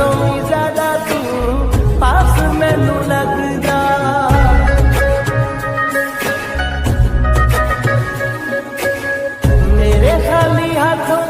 तो भी ज्यादा तू पास मैनू लगदा। मेरे खाली हाथों